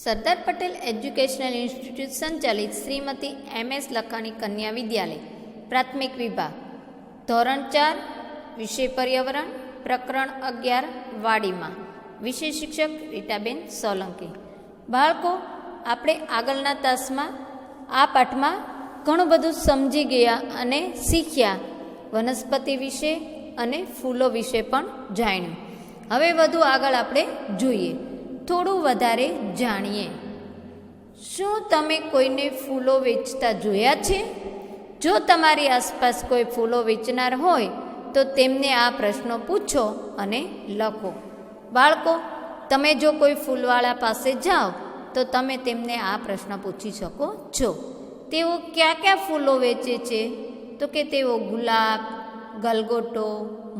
Sardar Patel educational institute સંચાલિત Shrimati MS લખાણી કન્યા વિદ્યાલય પ્રાથમિક વિભાગ ધોરણ 4 વિષય પર્યાવરણ પ્રકરણ 11 વાડીમાં વિષય શિક્ષક રીટાબેન સોલંકી. બાળકો, આપણે આગળના તાસમાં આ પાઠમાં ઘણું બધું સમજી ગયા અને શીખ્યા. વનસ્પતિ વિશે અને ફૂલો વિશે પણ જાણ્યું. હવે વધુ આગળ આપણે જોઈએ, થોડું વધારે જાણીએ. શું તમે કોઈને ફૂલો વેચતા જોયા છે? જો તમારી આસપાસ કોઈ ફૂલો વેચનાર હોય તો તેમને આ પ્રશ્નો પૂછો અને લખો. બાળકો, તમે જો કોઈ ફૂલવાળા પાસે જાઓ તો તમે તેમને આ પ્રશ્ન પૂછી શકો છો, તેઓ કયા કયા ફૂલો વેચે છે? તો કે તેઓ ગુલાબ, ગલગોટો,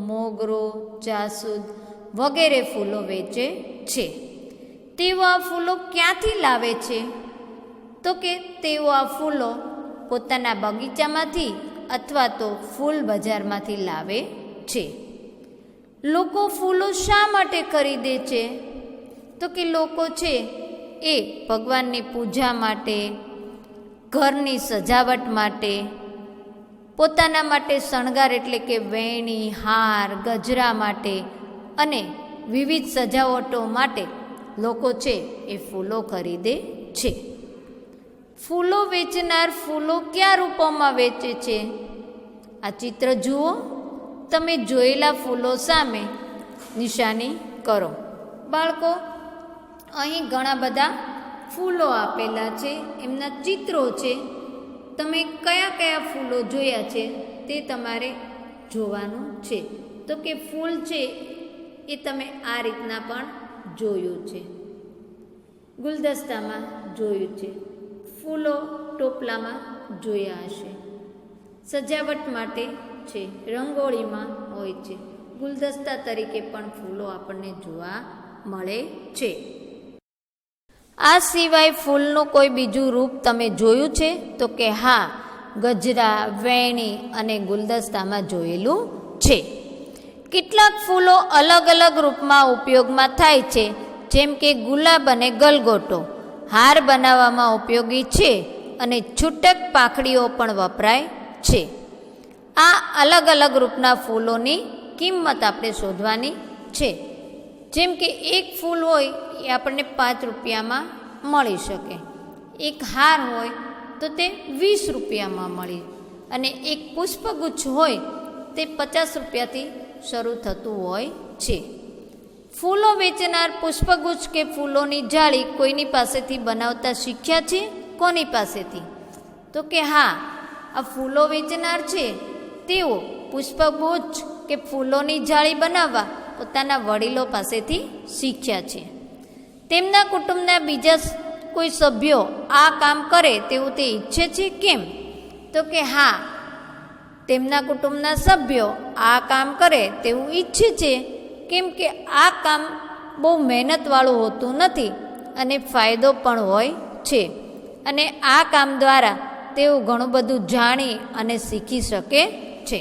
મોગરો, જાસૂદ વગેરે ફૂલો વેચે છે. તેઓ આ ફૂલો ક્યાંથી લાવે છે? તો કે તેઓ આ ફૂલો પોતાના બગીચામાંથી અથવા તો ફૂલ બજારમાંથી લાવે છે. લોકો ફૂલો શા માટે ખરીદે છે? તો કે લોકો છે એ ભગવાનની પૂજા માટે, ઘરની સજાવટ માટે, પોતાના માટે શણગાર એટલે કે વેણી, હાર, ગજરા માટે અને વિવિધ સજાવટો માટે લોકો છે એ ફૂલો ખરીદે છે. ફૂલો વેચનાર ફૂલો કયા રૂપોમાં વેચે છે? આ ચિત્ર જુઓ. તમે જોયેલા ફૂલો સામે નિશાની કરો. બાળકો, અહીં ઘણા બધા ફૂલો આપેલા છે, એમના ચિત્રો છે. તમે કયા કયા ફૂલો જોયા છે તે તમારે જોવાનું છે. તો કે ફૂલ છે એ તમે આ રીતના પણ જોયું છે, ગુલદસ્તામાં જોયું છે, ફૂલો ટોપલામાં જોયા હશે, સજાવટ માટે છે, રંગોળીમાં હોય છે, ગુલદસ્તા તરીકે પણ ફૂલો આપણને જોવા મળે છે. આ સિવાય ફૂલનું કોઈ બીજું રૂપ તમે જોયું છે? તો કે હા, ગજરા, વેણી અને ગુલદસ્તામાં જોયેલું છે. કેટલાક ફૂલો અલગ અલગ રૂપમાં ઉપયોગમાં થાય છે, જેમ કે ગુલાબ અને ગલગોટો હાર બનાવવામાં ઉપયોગી છે અને છૂટક પાંખડીઓ પણ વપરાય છે. આ અલગ અલગ રૂપના ફૂલોની કિંમત આપણે શોધવાની છે. જેમ કે એક ફૂલ હોય એ આપણને 5 રૂપિયામાં મળી શકે, એક હાર હોય તો તે 20 રૂપિયામાં મળી, અને એક પુષ્પગુચ્છ હોય તે 50 રૂપિયાથી શરૂ થતું હોય છે. ફૂલો વેચનાર પુષ્પગુચ્છ કે ફૂલોની જાળી કોઈની પાસેથી બનાવતા શીખ્યા છે? કોની પાસેથી? તો કે હા, આ ફૂલો વેચનાર છે તેઓ પુષ્પગુચ્છ કે ફૂલોની જાળી બનાવવા પોતાના વડીલો પાસેથી શીખ્યા છે. તેમના કુટુંબના બીજા કોઈ સભ્યો આ કામ કરે તેવું તે ઈચ્છે છે? કેમ? તો કે હા, તેમના કુટુંબના સભ્યો આ કામ કરે તેવું ઈચ્છે છે, કેમ કે આ કામ બહુ મહેનતવાળું હોતું નથી અને ફાયદો પણ હોય છે, અને આ કામ દ્વારા તેઓ ઘણું બધું જાણી અને શીખી શકે છે.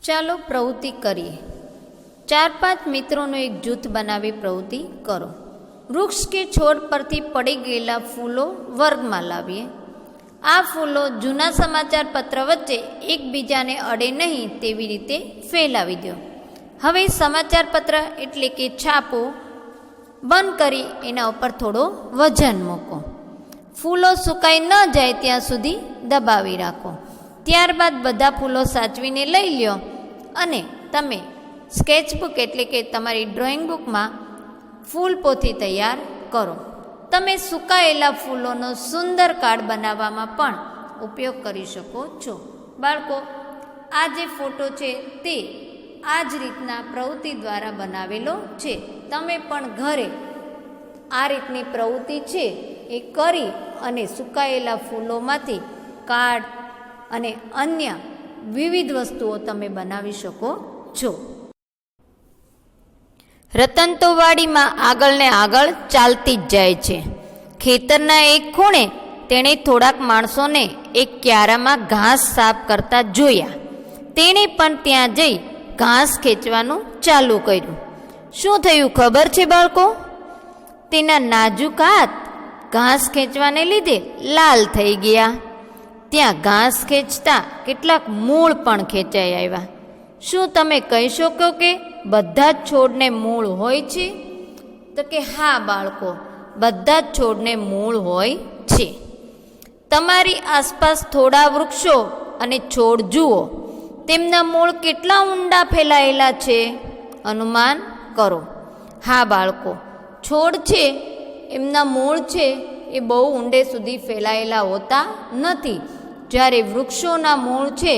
ચાલો પ્રવૃત્તિ કરીએ. 4-5 મિત્રોનું એક જૂથ બનાવી પ્રવૃત્તિ કરો. વૃક્ષ કે છોડ પરથી પડી ગયેલા ફૂલો વર્ગમાં લાવીએ. આ ફૂલો જૂના સમાચાર પત્ર વચ્ચે એકબીજાને અડે નહીં તેવી રીતે ફેલાવી દો. હવે સમાચાર પત્ર એટલે કે છાપો બંધ કરી એના ઉપર થોડો વજન મૂકો. ફૂલો સુકાઈ ન જાય ત્યાં સુધી દબાવી રાખો. ત્યારબાદ બધા ફૂલો સાચવીને લઈ લ્યો અને તમે સ્કેચબુક એટલે કે તમારી ડ્રોઈંગ બુકમાં ફૂલ પોથી તૈયાર કરો. તમે સુકાયેલા ફૂલોનો સુંદર કાર્ડ બનાવવામાં પણ ઉપયોગ કરી શકો છો. બાળકો, આ જે ફોટો છે તે આ જ રીતના પ્રવૃત્તિ દ્વારા બનાવેલો છે. તમે પણ ઘરે આ રીતની પ્રવૃત્તિ છે એ કરી અને સુકાયેલા ફૂલોમાંથી કાર્ડ અને અન્ય વિવિધ વસ્તુઓ તમે બનાવી શકો છો. રતન તો વાડીમાં આગળ ને આગળ ચાલતી જ જાય છે. ખેતરના એક ખૂણે તેણે થોડાક માણસોને એક ક્યારામાં ઘાસ સાફ કરતા જોયા. તેણે પણ ત્યાં જઈ ઘાસ ખેંચવાનું ચાલુ કર્યું. શું થયું ખબર છે બાળકો? તેના નાજુક હાથ ઘાસ ખેંચવાને લીધે લાલ થઈ ગયા. ત્યાં ઘાસ ખેંચતા કેટલાક મૂળ પણ ખેંચાઈ આવ્યા. શું તમે કહી શકો કે બધા જ છોડને મૂળ હોય છે? તો કે હા બાળકો, બધા જ છોડને મૂળ હોય છે. તમારી આસપાસ થોડા વૃક્ષો અને છોડ જુઓ, તેમના મૂળ કેટલા ઊંડા ફેલાયેલા છે, અનુમાન કરો. હા બાળકો, છોડ છે એમના મૂળ છે એ બહુ ઊંડે સુધી ફેલાયેલા હોતા નથી, જ્યારે વૃક્ષોના મૂળ છે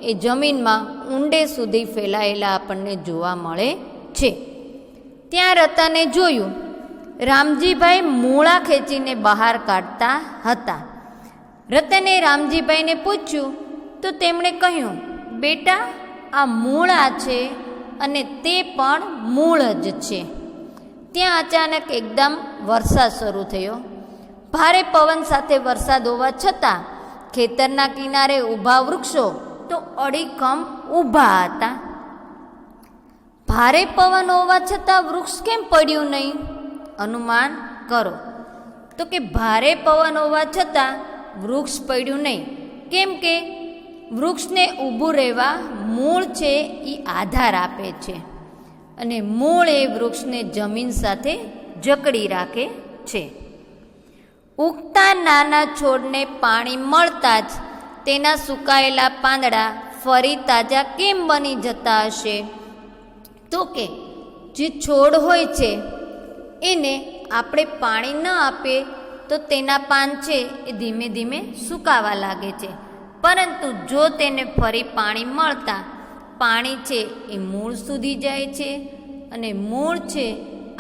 એ જમીનમાં ઊંડે સુધી ફેલાયેલા આપણને જોવા મળે છે. ત્યાં રતને જોયું રામજીભાઈ મૂળા ખેંચીને બહાર કાઢતા હતા. રતને રામજીભાઈને પૂછ્યું તો તેમણે કહ્યું, બેટા આ મૂળા છે અને તે પણ મૂળ જ છે. ત્યાં અચાનક એકદમ વરસાદ શરૂ થયો. ભારે પવન સાથે વરસાદ હોવા છતાં ખેતરના કિનારે ઊભા વૃક્ષો તો અડીખમ ઊભા હતા. ભારે પવન હોવા છતાં વૃક્ષ કેમ પડ્યું નહીં, અનુમાન કરો. તો કે ભારે પવન હોવા છતાં વૃક્ષ પડ્યું નહીં, કેમ કે વૃક્ષને ઊભું રહેવા મૂળ છે એ આધાર આપે છે અને મૂળ એ વૃક્ષને જમીન સાથે જકડી રાખે છે. ઉગતા નાના છોડને પાણી મળતા જ તેના સુકાયેલા પાંદડા ફરી તાજા કેમ બની જતા હશે? તો કે જે છોડ હોય છે એને આપણે પાણી ન આપીએ તો તેના પાન છે એ ધીમે ધીમે સુકાવા લાગે છે, પરંતુ જો તેને ફરી પાણી મળતા પાણી છે એ મૂળ સુધી જાય છે અને મૂળ છે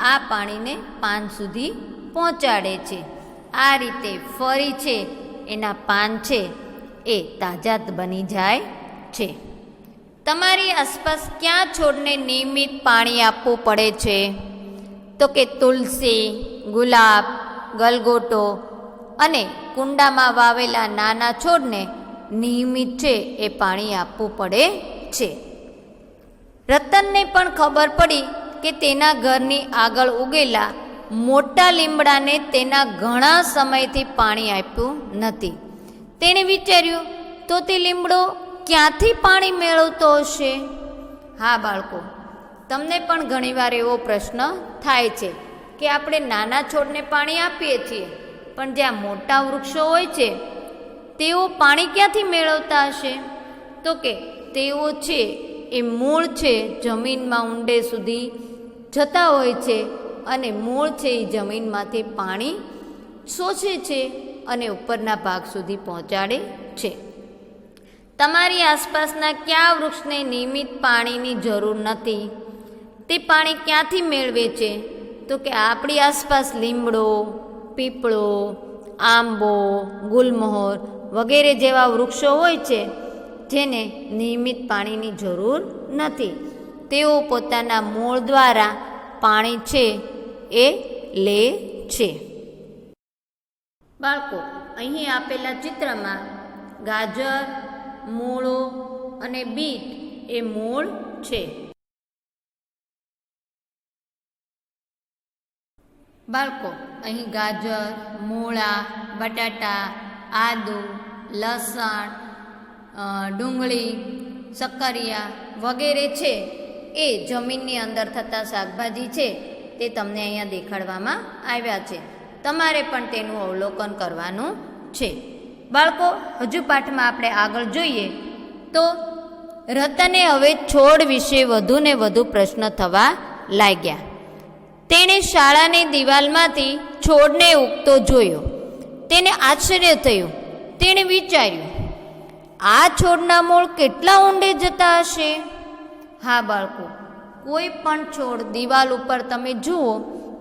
આ પાણીને પાન સુધી પહોંચાડે છે. આ રીતે ફરી છે એના પાન છે એ તાજા બની જાય છે. તમારી આસપાસ ક્યાં છોડને નિયમિત પાણી આપવું પડે છે? તો કે તુલસી, ગુલાબ, ગલગોટો અને કુંડામાં વાવેલા નાના છોડને નિયમિત છે એ પાણી આપવું પડે છે. રતનને પણ ખબર પડી કે તેના ઘરની આગળ ઉગેલા મોટા લીમડાને તેના ઘણા સમયથી પાણી આપ્યું નથી. તેણે વિચાર્યું તો તે લીમડો ક્યાંથી પાણી મેળવતો હશે? હા બાળકો, તમને પણ ઘણીવાર એવો પ્રશ્ન થાય છે કે આપણે નાના છોડને પાણી આપીએ છીએ, પણ જ્યાં મોટા વૃક્ષો હોય છે તેઓ પાણી ક્યાંથી મેળવતા હશે? તો કે તેઓ છે એ મૂળ છે જમીનમાં ઊંડે સુધી જતા હોય છે અને મૂળ છે એ જમીનમાંથી પાણી શોષે છે અને ઉપરના ભાગ સુધી પહોંચાડે છે. તમારી આસપાસના કયા વૃક્ષને નિયમિત પાણીની જરૂર નથી? તે પાણી ક્યાંથી મેળવે છે? તો કે આપણી આસપાસ લીમડો, પીપળો, આંબો, ગુલમોહર વગેરે જેવા વૃક્ષો હોય છે જેને નિયમિત પાણીની જરૂર નથી. તેઓ પોતાના મૂળ દ્વારા પાણી છે એ લે છે. બાળકો, અહીં આપેલા ચિત્રમાં ગાજર, મૂળો અને બીટ એ મૂળ છે. બાળકો, અહીં ગાજર, મૂળા, બટાટા, આદુ, લસણ, ડુંગળી, શક્કરિયા વગેરે છે એ જમીનની અંદર થતા શાકભાજી છે તે તમને અહીંયા દેખાડવામાં આવ્યા છે. તમારે પણ તેનું અવલોકન કરવાનું છે. બાળકો, હજુ પાઠમાં આપણે આગળ જોઈએ તો રતને હવે છોડ વિશે વધુ ને વધુ પ્રશ્ન થવા લાગ્યા. તેણે શાળાની દિવાલમાંથી છોડને ઉગતો જોયો. તેને આશ્ચર્ય થયું. તેણે વિચાર્યું, આ છોડના મૂળ કેટલા ઊંડે જતા હશે? હા બાળકો, કોઈ પણ છોડ દિવાલ ઉપર તમે જુઓ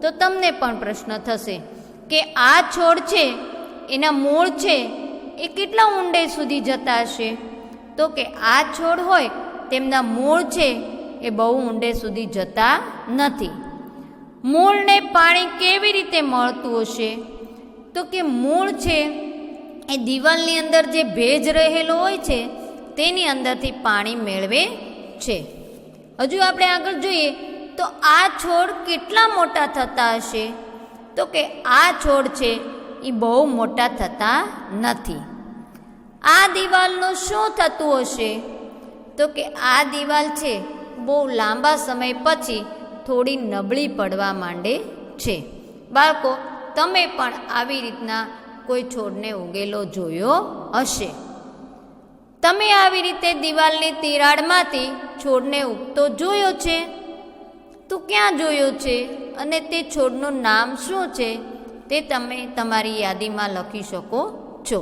તો તમને પણ પ્રશ્ન થશે કે આ છોડ છે એના મૂળ છે એ કેટલા ઊંડે સુધી જતા હશે? તો કે આ છોડ હોય તેમના મૂળ છે એ બહુ ઊંડે સુધી જતા નથી. મૂળને પાણી કેવી રીતે મળતું હશે? તો કે મૂળ છે એ દિવાલની અંદર જે ભેજ રહેલો હોય છે તેની અંદરથી પાણી મેળવે છે. હજુ આપણે આગળ જોઈએ તો આ છોડ કેટલા મોટા થતા હશે? તો કે આ છોડ છે એ બહુ મોટા થતા નથી. આ દિવાલનું શું થતું હશે? તો કે આ દિવાલ છે બહુ લાંબા સમય પછી થોડી નબળી પડવા માંડે છે. બાળકો, તમે પણ આવી રીતના કોઈ છોડને ઉગેલો જોયો હશે. તમે આવી રીતે દિવાલની તિરાડમાંથી છોડને ઉગતો જોયો છે? તો ક્યાં જોયો છે અને તે છોડનું નામ શું છે તે તમે તમારી યાદીમાં લખી શકો છો.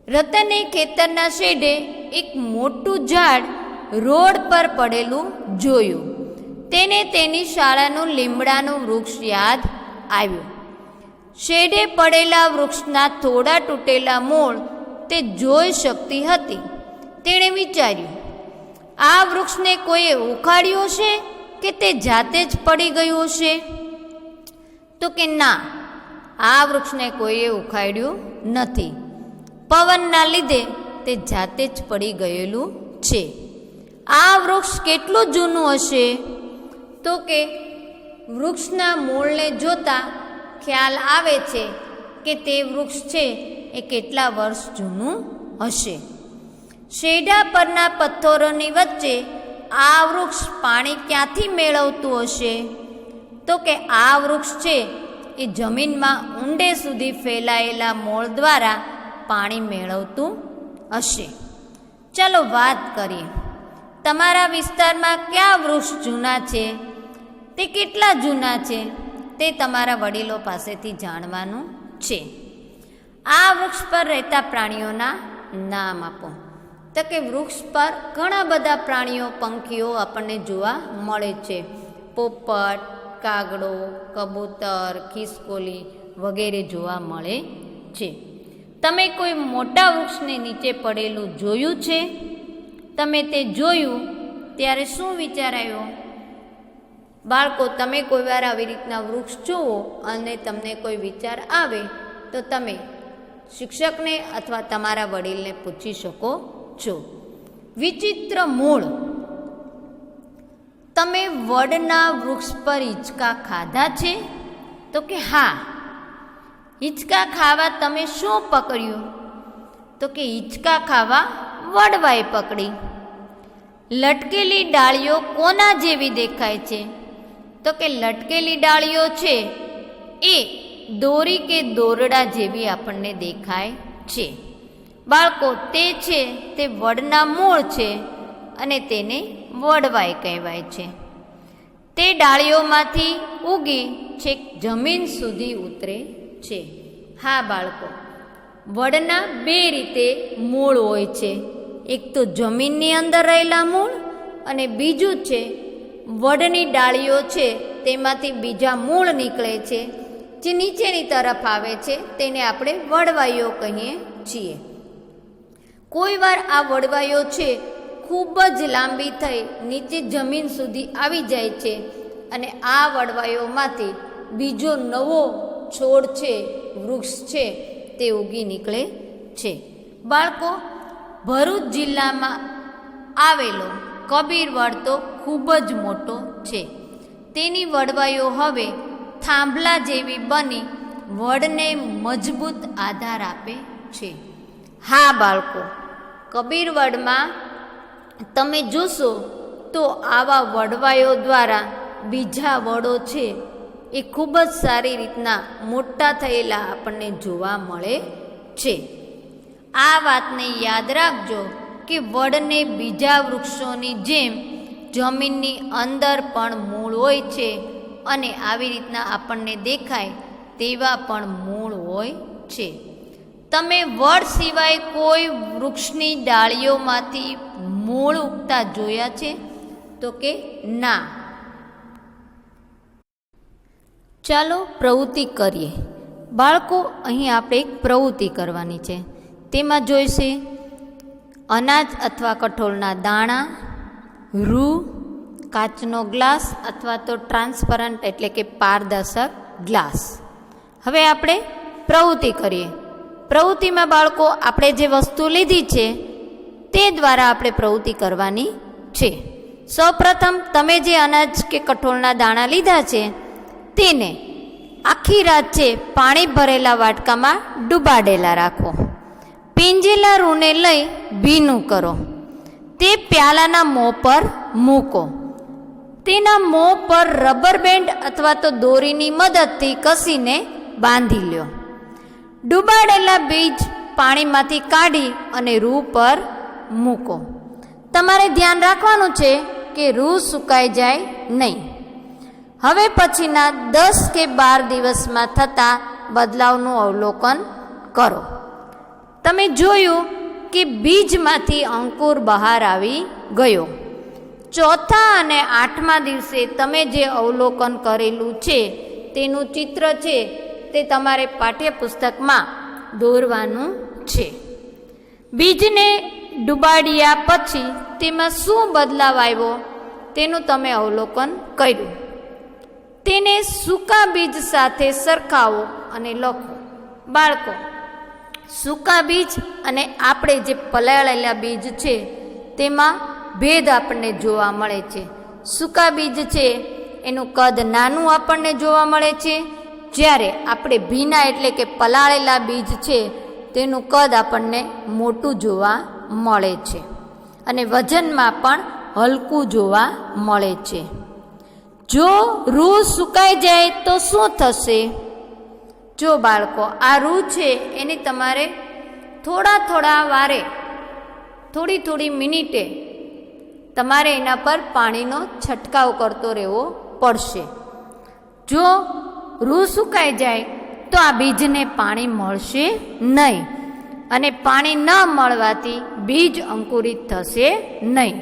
રતને ખેતરના શેઢે એક મોટું ઝાડ રોડ પર પડેલું જોયું. તેને તેની શાળાનું લીમડાનું વૃક્ષ યાદ આવ્યું. શેઢે પડેલા વૃક્ષના થોડા તૂટેલા મૂળ તે જોઈ શકતી હતી. તેણે વિચાર્યું, આ વૃક્ષને કોઈએ ઉખાડ્યું છે કે તે જાતે જ પડી ગયું હશે? તો કે ના, આ વૃક્ષને કોઈએ ઉખાડ્યું નથી. પવનના લીધે તે જાતે જ પડી ગયેલું છે. આ વૃક્ષ કેટલું જૂનું હશે? તો કે વૃક્ષના મૂળને જોતા ખ્યાલ આવે છે કે તે વૃક્ષ છે એ કેટલા વર્ષ જૂનું હશે. શેઢા પરના પથ્થરોની વચ્ચે આ વૃક્ષ પાણી ક્યાંથી મેળવતું હશે? તો કે આ વૃક્ષ છે એ જમીનમાં ઊંડે સુધી ફેલાયેલા મૂળ દ્વારા પાણી મેળવતું હશે. ચાલો વાત કરીએ, તમારા વિસ્તારમાં કયા વૃક્ષ જૂના છે? તે કેટલા જૂના છે તે તમારા વડીલો પાસેથી જાણવાનું છે. આ વૃક્ષ પર રહેતા પ્રાણીઓના નામ આપો. તો કે વૃક્ષ પર ઘણા બધા પ્રાણીઓ, પંખીઓ આપણને જોવા મળે છે. પોપટ, કાગડો, કબૂતર, ખિસકોલી વગેરે જોવા મળે છે. તમે કોઈ મોટા વૃક્ષને નીચે પડેલું જોયું છે? તમે તે જોયું ત્યારે શું વિચાર આવ્યો? બાળકો, તમે કોઈ વાર આવી રીતના વૃક્ષ જુઓ અને તમને કોઈ વિચાર આવે તો તમે શિક્ષકને અથવા તમારા વડીલને પૂછી શકો છો. વિચિત્ર મૂળ. તમે વડના વૃક્ષ પર હિંચકા ખાધા છે? તો કે હા. હિંચકા ખાવા તમે શું પકડ્યું? તો કે હિંચકા ખાવા વડવાએ પકડી. લટકેલી ડાળીઓ કોના જેવી દેખાય છે? તો કે લટકેલી ડાળીઓ છે એ દોરી કે દોરડા જેવી આપણને દેખાય છે. બાળકો, તે છે તે વડના મૂળ છે અને તેને વડવાઈ કહેવાય છે. તે ડાળીઓમાંથી ઉગી છેક જમીન સુધી ઉતરે છે. હા બાળકો, વડના બે રીતે મૂળ હોય છે. એક તો જમીનની અંદર રહેલા મૂળ અને બીજું છે વડની ડાળીઓ છે તેમાંથી બીજા મૂળ નીકળે છે જે નીચેની તરફ આવે છે. તેને આપણે વડવાઈઓ કહીએ છીએ. કોઈ વાર આ વડવાઈઓ છે ખૂબ જ લાંબી થઈ નીચે જમીન સુધી આવી જાય છે અને આ વડવાઈઓમાંથી બીજો નવો છોડ છે, વૃક્ષ છે તે ઉગી નીકળે છે. બાળકો, ભરૂચ જિલ્લામાં આવેલો કબીરવડ તો ખૂબ જ મોટો છે. તેની વડવાઈઓ હવે થાંભલા જેવી બની વડને મજબૂત આધાર આપે છે. હા બાળકો, કબીરવડમાં તમે જોશો તો આવા વડવાઈઓ દ્વારા બીજા વડો છે એ ખૂબ જ સારી રીતના મોટા થયેલા આપણને જોવા મળે છે. આ વાતને યાદ રાખજો કે વડને બીજા વૃક્ષોની જેમ જમીનની અંદર પણ મૂળ હોય છે અને આવી રીતના આપણને દેખાય તેવા પણ મૂળ હોય છે. તમે વડ સિવાય કોઈ વૃક્ષની ડાળીઓમાંથી મૂળ ઉગતા જોયા છે? તો કે ના. ચાલો પ્રવૃત્તિ કરીએ. બાળકો, અહીં આપણે એક પ્રવૃત્તિ કરવાની છે. તેમાં જોઈશે અનાજ અથવા કઠોળના દાણા, રૂ, કાચનો ગ્લાસ અથવા તો ટ્રાન્સપરન્ટ એટલે કે પારદર્શક ગ્લાસ. હવે આપણે પ્રવૃત્તિ કરીએ. પ્રવૃત્તિમાં બાળકો આપણે જે વસ્તુ લીધી છે તે દ્વારા આપણે પ્રવૃત્તિ કરવાની છે. સૌપ્રથમ તમે જે અનાજ કે કઠોળના દાણા લીધા છે તેને આખી રાત છે પાણી ભરેલા વાટકામાં ડૂબાડેલા રાખો. પીંજેલા રૂને લઈ ભીનું કરો. તે પ્યાલાના મોં પર મૂકો. તેના મોં પર રબર બેન્ડ અથવા તો દોરીની મદદથી કસીને બાંધી લ્યો. ડૂબાડેલા બીજ પાણીમાંથી કાઢી અને રૂ પર મૂકો. તમારે ધ્યાન રાખવાનું છે કે રૂ સુકાઈ જાય નહીં. હવે પછીના 10 કે 12 દિવસમાં થતા બદલાવનું અવલોકન કરો. તમે જોયું કે બીજમાંથી અંકુર બહાર આવી ગયો. ચોથા અને 8મા દિવસે તમે જે અવલોકન કરેલું છે તેનું ચિત્ર છે તે તમારે પાઠ્યપુસ્તકમાં દોરવાનું છે. બીજને ડૂબાડ્યા પછી તેમાં શું બદલાવ આવ્યો તેનું તમે અવલોકન કર્યું. તેને સૂકા બીજ સાથે સરખાવો અને લખો. બાળકો, સૂકા બીજ અને આપણે જે પલાળેલા બીજ છે તેમાં ભેદ આપણને જોવા મળે છે. સૂકા બીજ છે એનું કદ નાનું આપણને જોવા મળે છે, જ્યારે આપણે ભીના એટલે કે પલાળેલા બીજ છે તેનું કદ આપણને મોટું જોવા મળે છે અને વજનમાં પણ હલકું જોવા મળે છે. જો રૂ સુકાઈ જાય તો શું થશે? જો બાળકો, આ રૂ છે એને તમારે થોડા વારે થોડી મિનિટે તમારે એના પર પાણીનો છંટકાવ કરતો રહેવો પડશે. જો રૂ સુકાઈ જાય તો આ બીજને પાણી મળશે નહીં અને પાણી ન મળવાથી બીજ અંકુરિત થશે નહીં.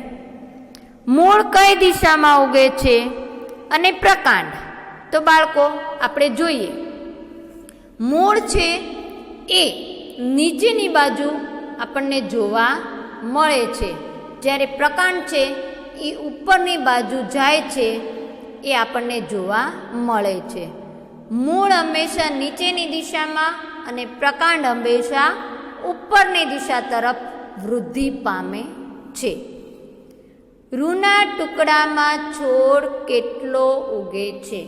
મૂળ કઈ દિશામાં ઉગે છે અને પ્રકાંડ? તો બાળકો, આપણે જોઈએ, મૂળ છે એ નીચેની બાજુ આપણને જોવા મળે છે, જ્યારે પ્રકાંડ છે એ ઉપરની બાજુ જાય છે એ આપણને જોવા મળે છે. મૂળ હંમેશા નીચેની દિશામાં અને પ્રકાંડ હંમેશા ઉપરની દિશા તરફ વૃદ્ધિ પામે છે. રૂના ટુકડામાં છોડ કેટલો ઉગે છે?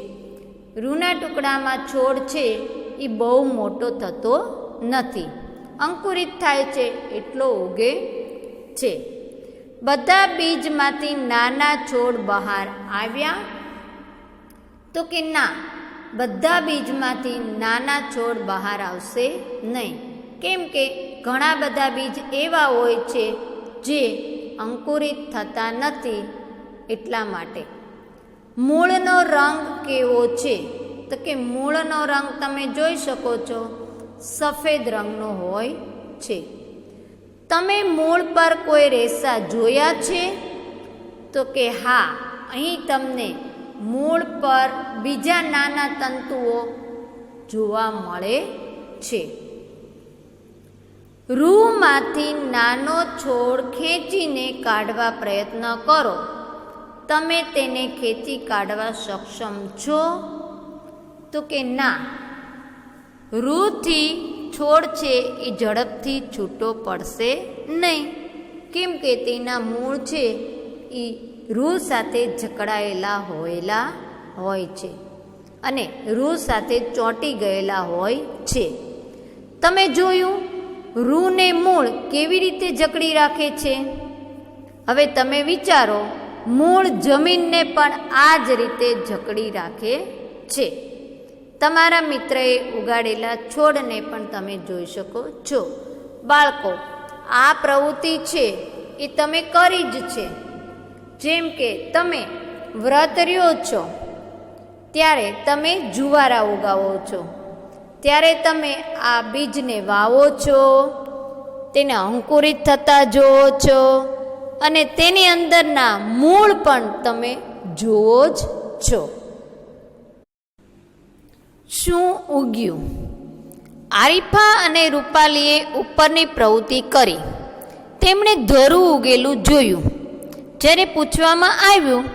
રૂના ટુકડામાં છોડ છે એ બહુ મોટો થતો નથી, અંકુરિત થાય છે એટલો ઉગે છે. બધા બીજમાંથી નાના છોડ બહાર આવ્યા? તો કે ના, બધા બીજમાંથી નાના છોડ બહાર આવશે નહીં, કેમ કે ઘણા બધા બીજ એવા હોય છે જે અંકુરિત થતા નથી, એટલા માટે. મૂળનો રંગ કેવો છે? તો કે મૂળનો રંગ તમે જોઈ શકો છો, સફેદ રંગનો હોય છે. તમે મૂળ પર કોઈ રેસા જોયા છે? તો કે હા, અહીં તમને મૂળ પર બીજા નાના તંતુઓ જોવા મળે છે. રૂમાંથી નાનો છોડ ખેંચીને કાઢવા પ્રયત્ન કરો. તમે તેને ખેંચી કાઢવા સક્ષમ છો? તો કે ના, રૂથી છોડ છે એ ઝડપથી છૂટો પડશે નહીં, કેમ કે તેના મૂળ છે એ રૂ સાથે જકડાયેલા હોય છે અને રૂ સાથે ચોંટી ગયેલા હોય છે. તમે જોયું રૂને મૂળ કેવી રીતે જકડી રાખે છે? હવે તમે વિચારો, મૂળ જમીનને પણ આ જ રીતે જકડી રાખે છે. તમારા મિત્રએ ઉગાડેલા છોડને પણ તમે જોઈ શકો છો. બાળકો, આ પ્રવૃત્તિ છે એ તમે કરી જ છે. જેમ કે તમે વ્રત રહ્યો છો ત્યારે તમે જુવારા ઉગાવો છો, ત્યારે તમે આ બીજને વાવો છો, તેને અંકુરિત થતા જુઓ છો અને તેની અંદરના મૂળ પણ તમે જુઓ જ છો. શું ઉગ્યું? આરીફા અને રૂપાલીએ ઉપરની પ્રવૃત્તિ કરી. તેમણે ધરું ઉગેલું જોયું. જ્યારે પૂછવામાં આવ્યું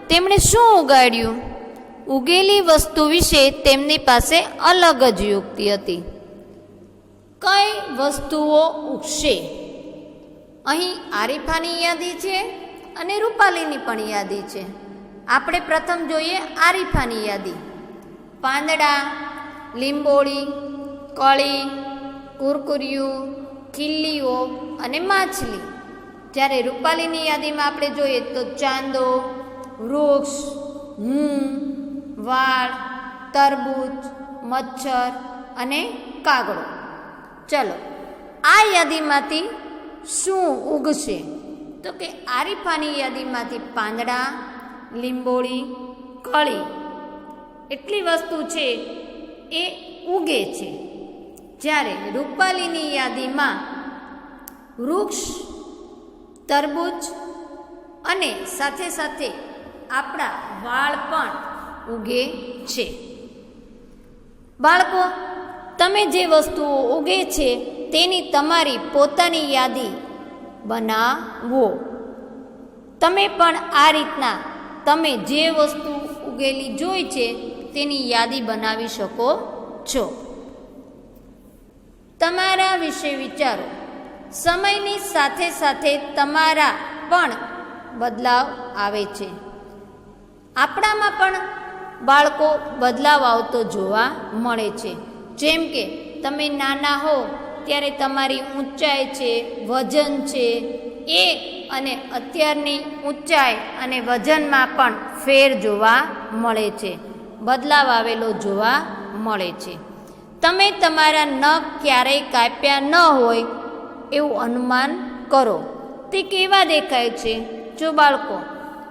તેમણે શું ઉગાડ્યું, ઉગેલી વસ્તુ વિશે તેમની પાસે અલગ જ યુક્તિ હતી. કઈ વસ્તુઓ ઉગશે? અહીં આરીફાની યાદી છે અને રૂપાલીની પણ યાદી છે. આપણે પ્રથમ જોઈએ આરીફાની યાદી. પાંદડા, લીંબોળી, કળી, કુરકુરિયું, ખીલ્લીઓ અને માછલી. જ્યારે રૂપાલીની યાદીમાં આપણે જોઈએ તો ચાંદો, વૃક્ષ, વાળ, તરબૂચ, મચ્છર અને કાગડો. ચલો, આ યાદીમાંથી શું ઉગશે? તો કે આરીફાની યાદીમાંથી પાંદડા, લીંબોળી, કળી એટલી વસ્તુ છે એ ઉગે છે. જ્યારે રૂપાલીની યાદીમાં વૃક્ષ, તરબૂચ અને સાથે સાથે આપણા વાળ પણ ઉગે છે. બાળકો, તમે જે વસ્તુઓ ઉગે છે તેની તમારી પોતાની યાદી બનાવો. તમે પણ આ રીતના તમે જે વસ્તુ ઉગેલી જોઈ છે તેની યાદી બનાવી શકો છો. તમારા વિશે વિચારો. સમયની સાથે સાથે તમારા પણ બદલાવ આવે છે. આપણામાં પણ બાળકો બદલાવ આવતો જોવા મળે છે. જેમ કે તમે નાના હો ત્યારે તમારી ઊંચાઈ છે, વજન છે, એ અને અત્યારની ઊંચાઈ અને વજનમાં પણ ફેર જોવા મળે છે, બદલાવ આવેલો જોવા મળે છે. તમે તમારા નખ ક્યારેય કાપ્યા ન હોય એવું અનુમાન કરો. તે કેવા દેખાય છે? જો બાળકો,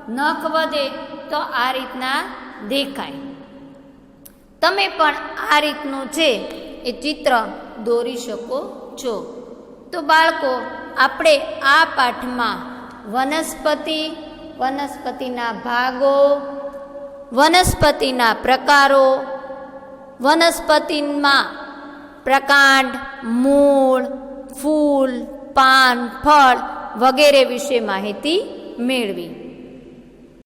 નખ વધે તો આ રીતના દેખાય. તમે પણ આ રીતનું છે એ ચિત્ર દોરી શકો છો. તો બાળકો, આપણે આ પાઠમાં વનસ્પતિના ભાગો, વનસ્પતિના પ્રકારો, વનસ્પતિમાં પ્રકાંડ, મૂળ, ફૂલ, પાન, ફળ વગેરે વિશે માહિતી મેળવી.